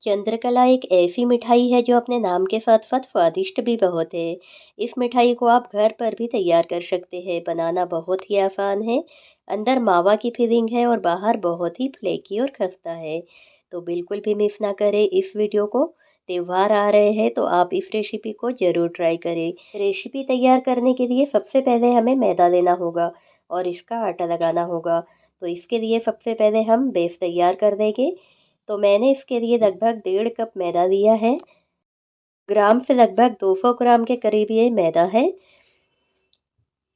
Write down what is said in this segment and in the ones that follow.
चंद्रकला एक ऐसी मिठाई है जो अपने नाम के साथ साथ स्वादिष्ट भी बहुत है। इस मिठाई को आप घर पर भी तैयार कर सकते हैं। बनाना बहुत ही आसान है। अंदर मावा की फिलिंग है और बाहर बहुत ही फ्लेकी और खस्ता है। तो बिल्कुल भी मिस ना करें इस वीडियो को। त्योहार आ रहे हैं तो आप इस रेसिपी को ज़रूर ट्राई करें। रेसिपी तैयार करने के लिए सबसे पहले हमें मैदा लेना होगा और इसका आटा लगाना होगा। तो इसके लिए सबसे पहले हम बेस तैयार कर देंगे। तो मैंने इसके लिए लगभग 1.5 कप मैदा लिया है। ग्राम से लगभग 200 ग्राम के करीब ये मैदा है।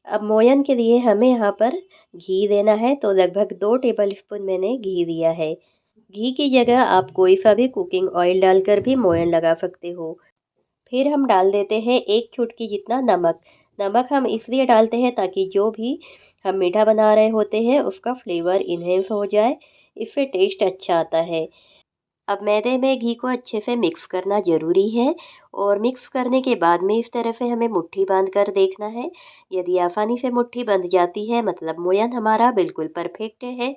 अब मोयन के लिए हमें यहाँ पर घी देना है, तो लगभग 2 टेबल स्पून मैंने घी दिया है। घी की जगह आप कोई सा भी कुकिंग ऑयल डालकर भी मोयन लगा सकते हो। फिर हम डाल देते हैं 1 चुटकी जितना नमक। नमक हम इसलिए डालते हैं ताकि जो भी हम मीठा बना रहे होते हैं उसका फ्लेवर इन्हेंस हो जाए, इससे टेस्ट अच्छा आता है। अब मैदे में घी को अच्छे से मिक्स करना ज़रूरी है और मिक्स करने के बाद में इस तरह से हमें मुट्ठी बांध कर देखना है। यदि आसानी से मुट्ठी बंध जाती है मतलब मोयन हमारा बिल्कुल परफेक्ट है।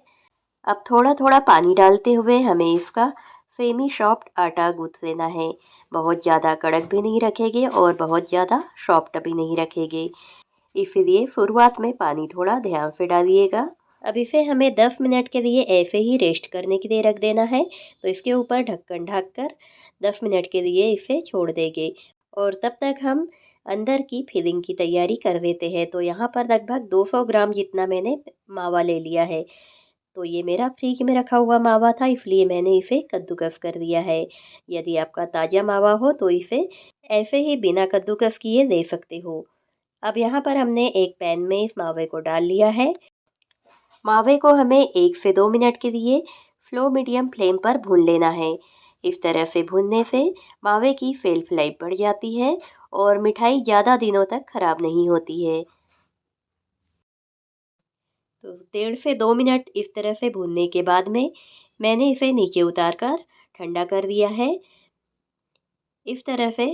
अब थोड़ा थोड़ा पानी डालते हुए हमें इसका सेमी सॉफ्ट आटा गूँथ लेना है। बहुत ज़्यादा कड़क भी नहीं रखेंगे और बहुत ज़्यादा सॉफ्ट भी नहीं रखेंगे। इसीलिए शुरुआत में पानी थोड़ा ध्यान से डालिएगा। अब इसे हमें 10 मिनट के लिए ऐसे ही रेस्ट करने के लिए रख देना है। तो इसके ऊपर ढक्कन ढक कर 10 मिनट के लिए इसे छोड़ देंगे और तब तक हम अंदर की फिलिंग की तैयारी कर देते हैं। तो यहाँ पर लगभग 200 ग्राम जितना मैंने मावा ले लिया है। तो ये मेरा फ्रिज में रखा हुआ मावा था, इसलिए मैंने इसे कद्दूकस कर दिया है। यदि आपका ताज़ा मावा हो तो इसे ऐसे ही बिना कद्दूकस किए ले सकते हो। अब यहाँ पर हमने एक पैन में इस मावे को डाल लिया है। मावे को हमें 1 से 2 मिनट के लिए स्लो मीडियम फ्लेम पर भून लेना है। इस तरह से भूनने से मावे की शेल्फ लाइफ बढ़ जाती है और मिठाई ज़्यादा दिनों तक खराब नहीं होती है। तो 1.5 से 2 मिनट इस तरह से भूनने के बाद में मैंने इसे नीचे उतार कर ठंडा कर दिया है। इस तरह से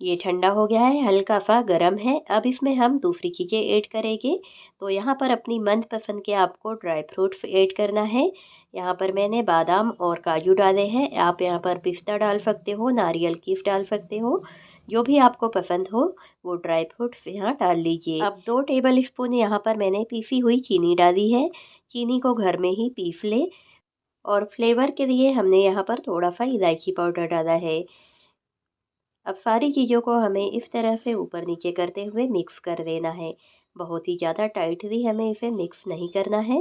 ये ठंडा हो गया है, हल्का सा गर्म है। अब इसमें हम दूसरी चीज़ें ऐड करेंगे। तो यहाँ पर अपनी मनपसंद के आपको ड्राई फ्रूट्स ऐड करना है। यहाँ पर मैंने बादाम और काजू डाले हैं। आप यहाँ पर पिस्ता डाल सकते हो, नारियल कीस डाल सकते हो, जो भी आपको पसंद हो वो ड्राई फ्रूट्स यहाँ डाल लीजिए। अब 2 टेबल स्पून यहाँ पर मैंने पीसी हुई चीनी डाली है। चीनी को घर में ही पीस ले और फ्लेवर के लिए हमने यहाँ पर थोड़ा सा इलायची पाउडर डाला है। अब सारी चीज़ों को हमें इस तरह से ऊपर नीचे करते हुए मिक्स कर देना है। बहुत ही ज़्यादा टाइटली हमें इसे मिक्स नहीं करना है,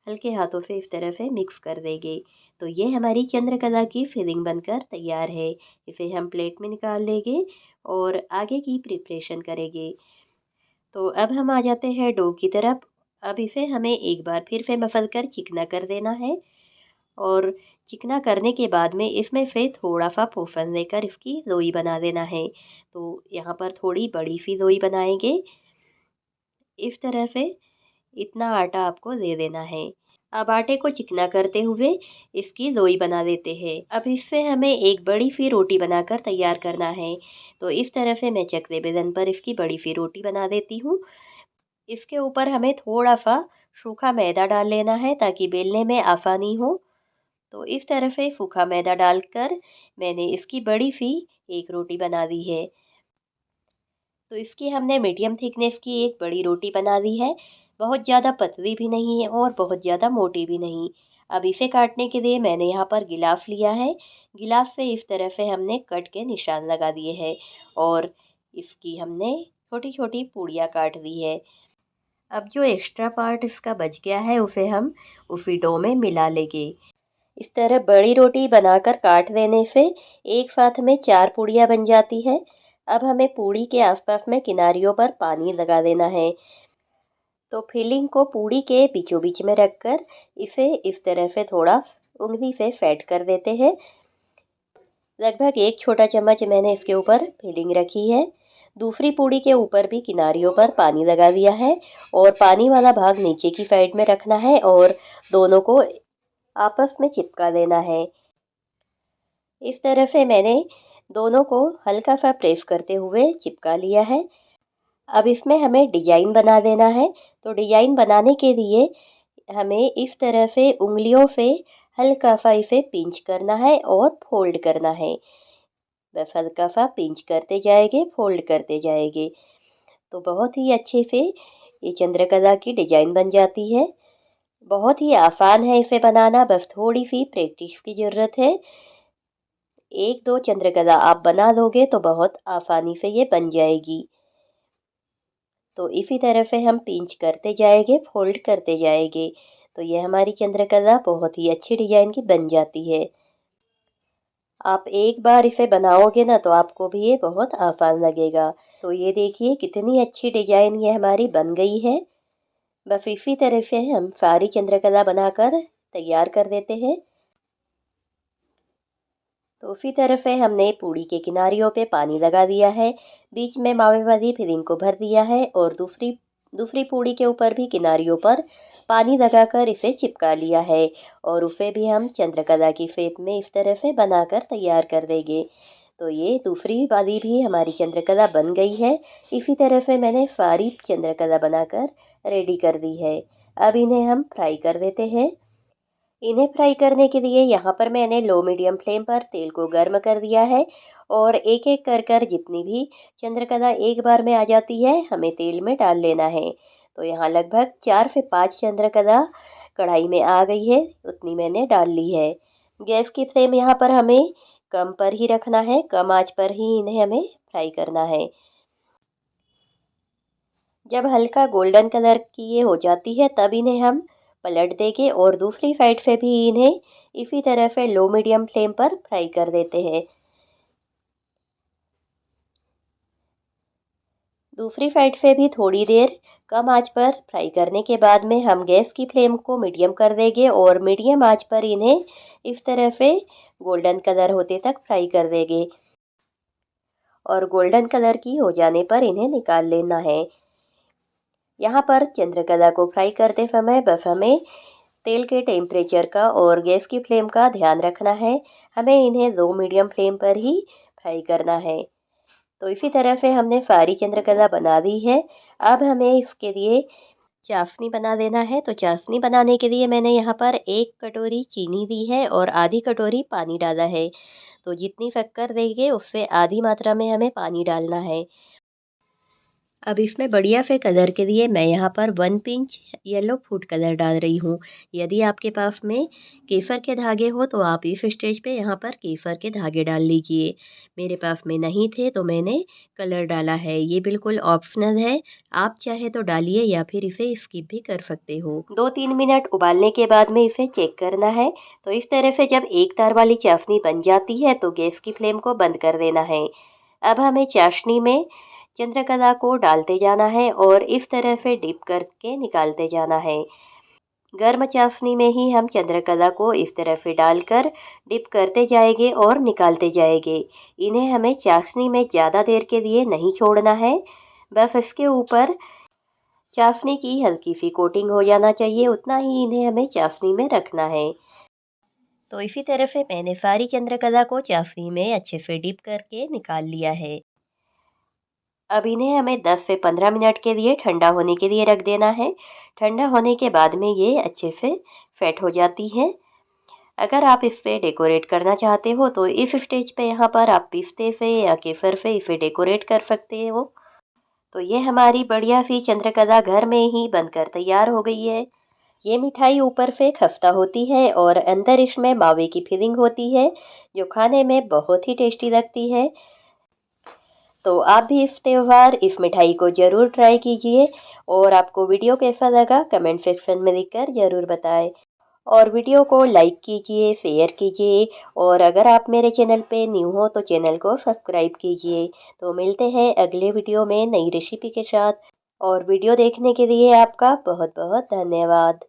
हल्के हाथों से इस तरह से मिक्स कर देंगे। तो ये हमारी चंद्रकला की फिलिंग बनकर तैयार है। इसे हम प्लेट में निकाल लेंगे और आगे की प्रिपरेशन करेंगे। तो अब हम आ जाते हैं डो की तरफ। अब इसे हमें एक बार फिर से मसल कर चिकना कर देना है और चिकना करने के बाद में इसमें से थोड़ा-सा पोषण लेकर इसकी लोई बना देना है। तो यहाँ पर थोड़ी बड़ी सी लोई बनाएँगे। इस तरह से इतना आटा आपको दे देना है। अब आटे को चिकना करते हुए इसकी लोई बना देते हैं। अब इससे हमें एक बड़ी सी रोटी बनाकर तैयार करना है। तो इस तरह से मैं चकले बेलन पर इसकी बड़ी सी रोटी बना देती हूँ। इसके ऊपर हमें थोड़ा-सा सूखा मैदा डाल लेना है ताकि बेलने में आसानी हो। तो इस तरह से सूखा मैदा डालकर मैंने इसकी बड़ी सी एक रोटी बना दी है। तो इसकी हमने मीडियम थिकनेस की एक बड़ी रोटी बना ली है। बहुत ज़्यादा पतली भी नहीं है और बहुत ज़्यादा मोटी भी नहीं। अब इसे काटने के लिए मैंने यहाँ पर गिलास लिया है। गिलास से इस तरह से हमने कट के निशान लगा दिए हैं और इसकी हमने छोटी छोटी पूड़ियाँ काट दी है। अब जो एक्स्ट्रा पार्ट इसका बच गया है उसे हम उसी डो में मिला लेंगे। इस तरह बड़ी रोटी बनाकर काट देने से एक साथ में 4 पूड़ियाँ बन जाती है। अब हमें पूड़ी के आसपास में किनारियों पर पानी लगा देना है। तो फिलिंग को पूड़ी के बीचों बीच में रखकर इसे इस तरह से थोड़ा उंगली से सेट कर देते हैं। लगभग 1 छोटा चम्मच मैंने इसके ऊपर फिलिंग रखी है। दूसरी पूड़ी के ऊपर भी किनारियों पर पानी लगा दिया है और पानी वाला भाग नीचे की साइड में रखना है और दोनों को आपस में चिपका देना है। इस तरह से मैंने दोनों को हल्का सा प्रेस करते हुए चिपका लिया है। अब इसमें हमें डिजाइन बना देना है। तो डिजाइन बनाने के लिए हमें इस तरह से उंगलियों से हल्का सा इसे पिंच करना है और फोल्ड करना है। बस हल्का सा पिंच करते जाएंगे, फोल्ड करते जाएंगे तो बहुत ही अच्छे से ये चंद्रकला की डिजाइन बन जाती है। बहुत ही आसान है इसे बनाना, बस थोड़ी सी प्रैक्टिस की ज़रूरत है। 1-2 चंद्रकला आप बना लोगे तो बहुत आसानी से ये बन जाएगी। तो इसी तरह से हम पिंच करते जाएंगे, फोल्ड करते जाएंगे तो ये हमारी चंद्रकला बहुत ही अच्छी डिजाइन की बन जाती है। आप एक बार इसे बनाओगे ना तो आपको भी ये बहुत आसान लगेगा। तो ये देखिए कितनी अच्छी डिजाइन ये हमारी बन गई है। बस इसी तरह से हम सारी चंद्रकला बनाकर तैयार कर देते हैं। तो उसी तरह से हमने पूड़ी के किनारियों पे पानी लगा दिया है, बीच में मावे वाली फिलिंग को भर दिया है और दूसरी दूसरी पूड़ी के ऊपर भी किनारियों पर पानी लगाकर इसे चिपका लिया है और उसे भी हम चंद्रकला की शेप में इस तरह से बनाकर तैयार कर देंगे। तो ये दूसरी वाली भी हमारी चंद्रकला बन गई है। इसी तरह से मैंने सारी चंद्रकला बनाकर रेडी कर दी है। अब इन्हें हम फ्राई कर देते हैं। इन्हें फ्राई करने के लिए यहाँ पर मैंने लो मीडियम फ्लेम पर तेल को गर्म कर दिया है और एक एक कर जितनी भी चंद्रकला एक बार में आ जाती है हमें तेल में डाल लेना है। तो यहाँ लगभग 4 से 5 चंद्रकला कढ़ाई में आ गई है, उतनी मैंने डाल ली है। गैस की फ्लेम यहाँ पर हमें कम पर ही रखना है, कम आंच पर ही इन्हें हमें फ्राई करना है। जब हल्का गोल्डन कलर की ये हो जाती है तब इन्हें हम पलट देंगे और दूसरी साइड से भी इन्हें इसी तरह से लो मीडियम फ्लेम पर फ्राई कर देते हैं। दूसरी साइड से भी थोड़ी देर कम आंच पर फ्राई करने के बाद में हम गैस की फ्लेम को मीडियम कर देंगे और मीडियम आंच पर इन्हें इस तरह से गोल्डन कलर होते तक फ्राई कर देंगे और गोल्डन कलर की हो जाने पर इन्हें निकाल लेना है। यहाँ पर चंद्रकला को फ्राई करते समय बस हमें तेल के टेम्परेचर का और गैस की फ्लेम का ध्यान रखना है। हमें इन्हें लो मीडियम फ्लेम पर ही फ्राई करना है। तो इसी तरह से हमने सारी चंद्रकला बना दी है। अब हमें इसके लिए चाशनी बना देना है। तो चाशनी बनाने के लिए मैंने यहाँ पर 1 कटोरी चीनी दी है और आधी कटोरी पानी डाला है। तो जितनी शक्कर देंगे उससे आधी मात्रा में हमें पानी डालना है। अब इसमें बढ़िया से कलर के लिए मैं यहाँ पर 1 पिंच येलो फूड कलर डाल रही हूँ। यदि आपके पास में केसर के धागे हो तो आप इस स्टेज पे यहाँ पर केसर के धागे डाल लीजिए। मेरे पास में नहीं थे तो मैंने कलर डाला है। ये बिल्कुल ऑप्शनल है, आप चाहे तो डालिए या फिर इसे स्किप भी कर सकते हो। 2-3 मिनट उबालने के बाद में इसे चेक करना है। तो इस तरह से जब एक तार वाली चाशनी बन जाती है तो गैस की फ्लेम को बंद कर देना है। अब हमें चाशनी में चंद्रकला को डालते जाना है और इस तरह से डिप करके निकालते जाना है। गर्म चाशनी में ही हम चंद्रकला को इस तरह से डालकर डिप करते जाएंगे और निकालते जाएंगे। इन्हें हमें चाशनी में ज़्यादा देर के लिए नहीं छोड़ना है, बस इसके ऊपर चाशनी की हल्की सी कोटिंग हो जाना चाहिए, उतना ही इन्हें हमें चाशनी में रखना है। तो इसी तरह से मैंने सारी चंद्रकला को चाशनी में अच्छे से डिप करके निकाल लिया है। अब इन्हें हमें 10 से 15 मिनट के लिए ठंडा होने के लिए रख देना है। ठंडा होने के बाद में ये अच्छे से सेट हो जाती है। अगर आप इस पे डेकोरेट करना चाहते हो तो इस स्टेज पे यहाँ पर आप पिस्ते से या केसर से इसे डेकोरेट कर सकते हो। तो ये हमारी बढ़िया सी चंद्रकला घर में ही बनकर तैयार हो गई है। ये मिठाई ऊपर से खस्ता होती है और अंदर इसमें मावे की फिलिंग होती है जो खाने में बहुत ही टेस्टी लगती है। तो आप भी इस त्योहार इस मिठाई को ज़रूर ट्राई कीजिए और आपको वीडियो कैसा लगा कमेंट सेक्शन में लिखकर ज़रूर बताएं और वीडियो को लाइक कीजिए, शेयर कीजिए और अगर आप मेरे चैनल पे न्यू हो तो चैनल को सब्सक्राइब कीजिए। तो मिलते हैं अगले वीडियो में नई रेसिपी के साथ और वीडियो देखने के लिए आपका बहुत बहुत धन्यवाद।